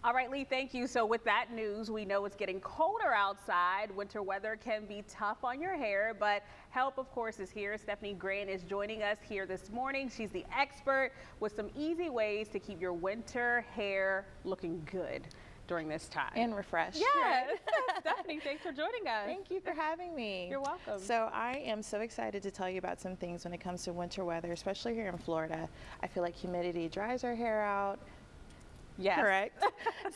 All right, Lee, thank you. So with that news, we know it's getting colder outside. Winter weather can be tough on your hair, but help, of course, is here. Stefani Grant is joining us here this morning. She's the expert with some easy ways to keep your winter hair looking good during this time. And refreshed. Yes. Stefani, thanks for joining us. Thank you for having me. You're welcome. So I am so excited to tell you about some things when it comes to winter weather, especially here in Florida. I feel like humidity dries our hair out. Yes. Correct.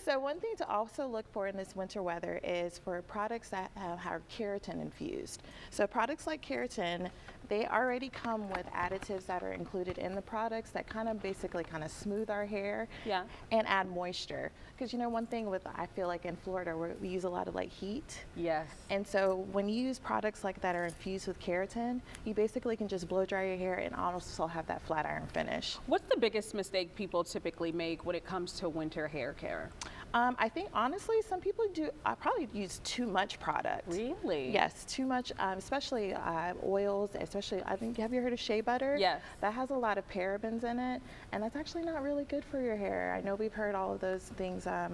So one thing to also look for in this winter weather is for products that are keratin infused. So products like keratin, they already come with additives that are included in the products that basically smooth our hair and add moisture. Because you know, one thing I feel like in Florida we use a lot of heat. Yes. And so when you use products like that are infused with keratin, you basically can just blow dry your hair and also have that flat iron finish. What's the biggest mistake people typically make when it comes to winter hair care? I think honestly, some people probably use too much product. Really? Yes, too much, especially oils, especially, have you heard of shea butter? Yes. That has a lot of parabens in it, and that's actually not really good for your hair. I know we've heard all of those things. I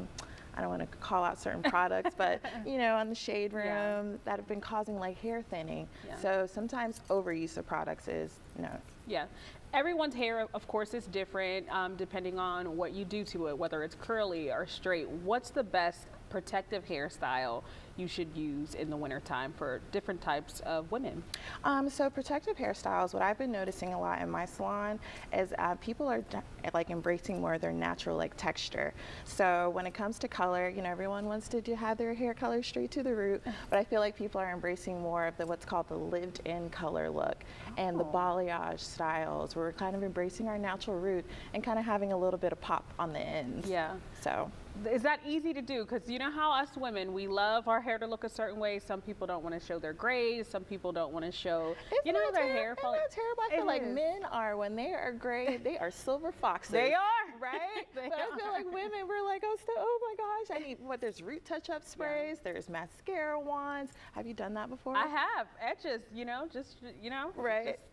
don't want to call out certain products, but you know, on the shade room that have been causing hair thinning. Yeah. So sometimes overuse of products is no. Yeah. Everyone's hair, of course, is different depending on what you do to it, whether it's curly or straight. What's the best protective hairstyle you should use in the wintertime for different types of women? So protective hairstyles, what I've been noticing a lot in my salon is people are embracing more of their natural texture. So when it comes to color, you know, everyone wants to have their hair color straight to the root, but I feel like people are embracing more of what's called the lived-in color look and the balayage styles. We're kind of embracing our natural root and kind of having a little bit of pop on the ends. Yeah. So. Is that easy to do? Because you know how us women, we love our hair to look a certain way. Some people don't want to show their grays. Some people don't want to show, their hair. It's not terrible. I feel like men are, when they are gray, they are silver foxes. They are. Right? But I feel like women, we're like, oh my gosh, I need, there's root touch-up sprays, there's mascara wands. Have you done that before? I have. Edges, right. Just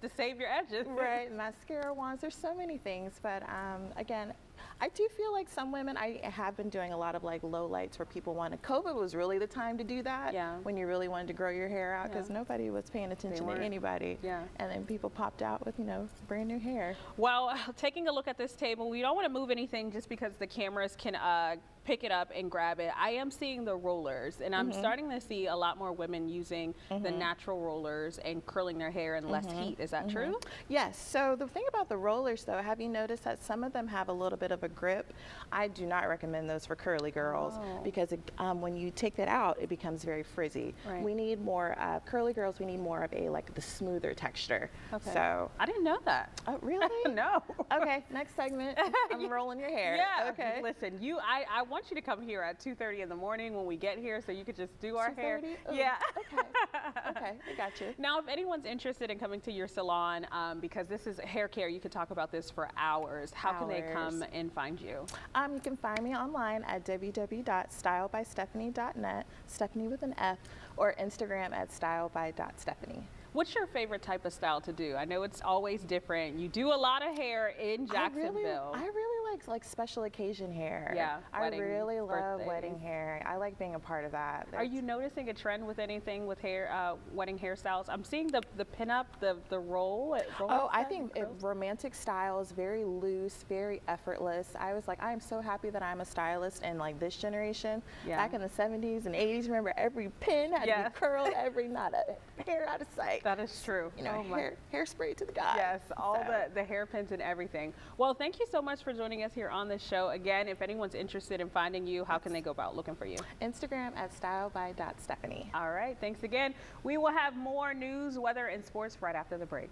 to save your edges. Right, mascara wands. There's so many things. But again, I do feel like some women, I have been doing a lot of low lights where people wanted. COVID was really the time to do that. Yeah. When you really wanted to grow your hair out because nobody was paying attention to anybody. Yeah. And then people popped out with, brand new hair. Well, taking a look at this table, we don't want to move anything just because the cameras can pick it up and grab it. I am seeing the rollers, and I'm starting to see a lot more women using the natural rollers and curling their hair in less heat. Is that true? Yes. So the thing about the rollers, though, have you noticed that some of them have a little bit of a grip? I do not recommend those for curly girls because when you take that out, it becomes very frizzy. Right. We need more curly girls. We need more of the smoother texture. Okay. So I didn't know that. Oh, really? No. Okay. Next segment. I'm rolling your hair. Yeah. Okay. Listen, I want you to come here at 2:30 in the morning when we get here, so you could just do our hair. Ooh, yeah. Okay. Okay. I got you. Now, if anyone's interested in coming to your salon, because this is hair care, you could talk about this for hours. How can they come and find you? You can find me online at www.stylebystefani.net, Stefani with an F, or Instagram at styleby.stefani. What's your favorite type of style to do? I know it's always different. You do a lot of hair in Jacksonville. I really like special occasion hair. Yeah, I really love birthdays. wedding hair. I like being a part of that. Are you noticing a trend with anything with hair, wedding hairstyles? I'm seeing the pin-up, the roll. Oh, I think romantic style is very loose, very effortless. I was like, I am so happy that I'm a stylist in this generation. Yeah. Back in the 70s and 80s, remember every pin had to be curled, not a hair out of sight. That is true. Hairspray to the guy. Yes, all the hairpins and everything. Well, thank you so much for joining us here on the show. Again, if anyone's interested in finding you, how can they go about looking for you? Instagram at styleby.stefani. All right, thanks again. We will have more news, weather, and sports right after the break.